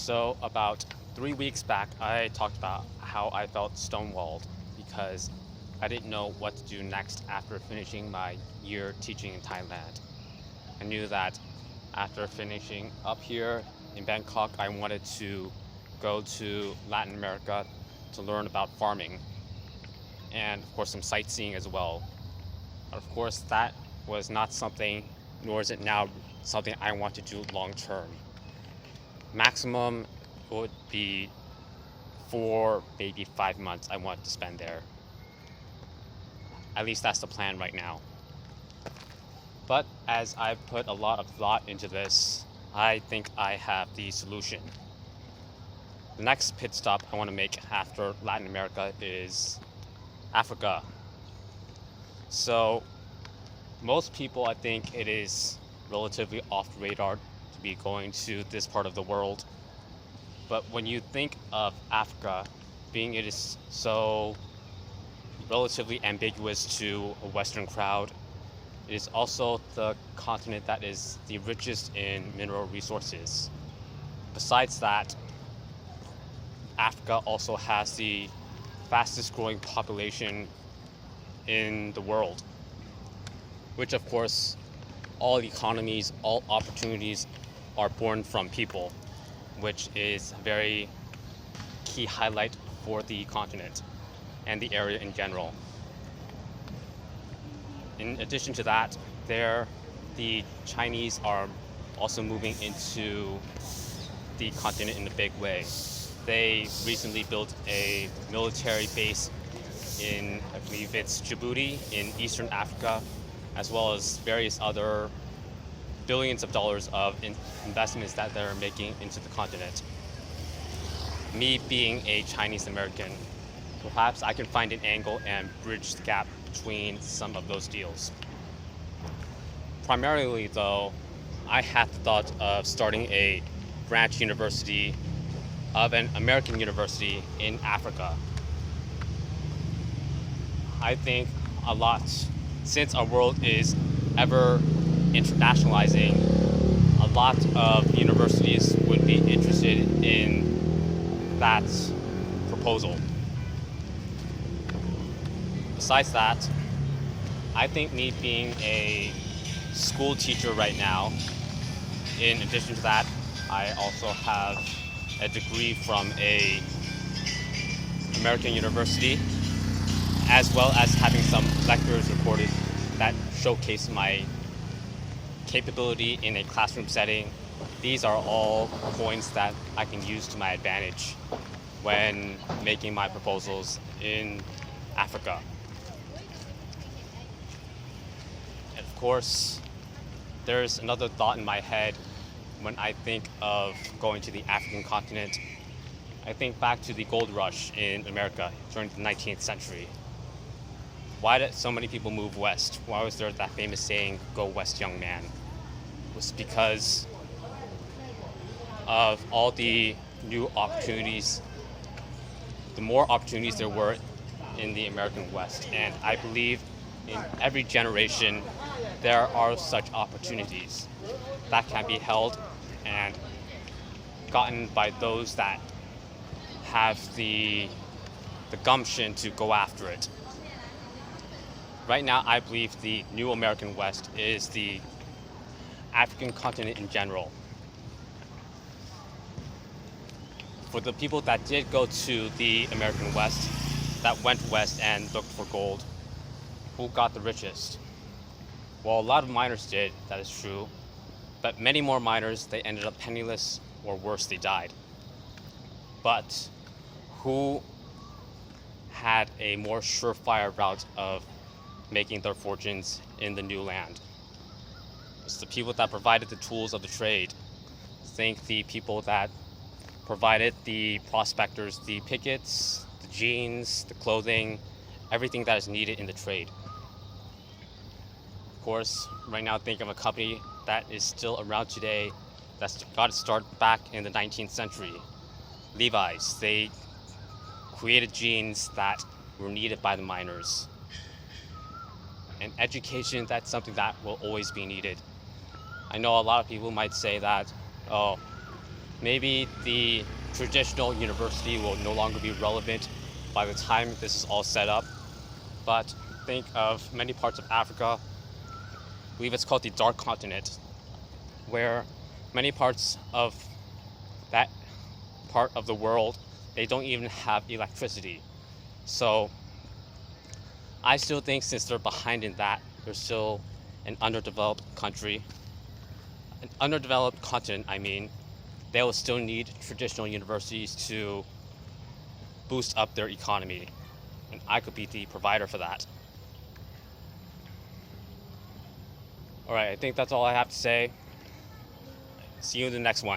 So about 3 weeks back, I talked about how I felt stonewalled because I didn't know what to do next after finishing my year teaching in Thailand. I knew that after finishing up here in Bangkok, I wanted to go to Latin America to learn about farming and, of course, some sightseeing as well. Of course, that was not something, nor is it now something I want to do long term. Maximum would be 4, maybe 5 months I want to spend there. At least that's the plan right now. But as I've put a lot of thought into this, I think I have the solution. The next pit stop I want to make after Latin America is Africa. So most people, I think it is relatively off the radar to be going to this part of the world. But when you think of Africa, being it is so relatively ambiguous to a Western crowd, it is also the continent that is the richest in mineral resources. Besides that, Africa also has the fastest growing population in the world, which of course, all economies, all opportunities are born from people, which is a very key highlight for the continent and the area in general. In addition to that, the Chinese are also moving into the continent in a big way. They recently built a military base in, I believe it's Djibouti in Eastern Africa, as well as various other billions of dollars of investments that they're making into the continent. Me being a Chinese American, perhaps I can find an angle and bridge the gap between some of those deals. Primarily though, I had the thought of starting a branch university of an American university in Africa. I think a lot, since our world is ever internationalizing, a lot of universities would be interested in that proposal. Besides that, I think me being a school teacher right now, in addition to that, I also have a degree from a American university, as well as having some lectures recorded that showcase my capability in a classroom setting. These are all points that I can use to my advantage when making my proposals in Africa. And of course, there's another thought in my head when I think of going to the African continent. I think back to the gold rush in America during the 19th century. Why did so many people move west? Why was there that famous saying, "Go west, young man"? It was because of all the new opportunities, the more opportunities there were in the American West. And I believe in every generation, there are such opportunities that can be held and gotten by those that have the gumption to go after it. Right now, I believe the new American West is the African continent in general. For the people that did go to the American West, that went west and looked for gold, who got the richest? Well, a lot of miners did, that is true, but many more miners, they ended up penniless, or worse, they died. But who had a more surefire route of making their fortunes in the new land? It's the people that provided the tools of the trade. Think the people that provided the prospectors, the pickets, the jeans, the clothing, everything that is needed in the trade. Of course, right now think of a company that is still around today that's got its start back in the 19th century. Levi's. They created jeans that were needed by the miners. And education, that's something that will always be needed. I know a lot of people might say that, oh, maybe the traditional university will no longer be relevant by the time this is all set up. But think of many parts of Africa. I believe it's called the Dark Continent, where many parts of that part of the world, they don't even have electricity. So I still think since they're behind in that, they're still an underdeveloped country, an underdeveloped continent, I mean, they will still need traditional universities to boost up their economy. And I could be the provider for that. All right, I think that's all I have to say. See you in the next one.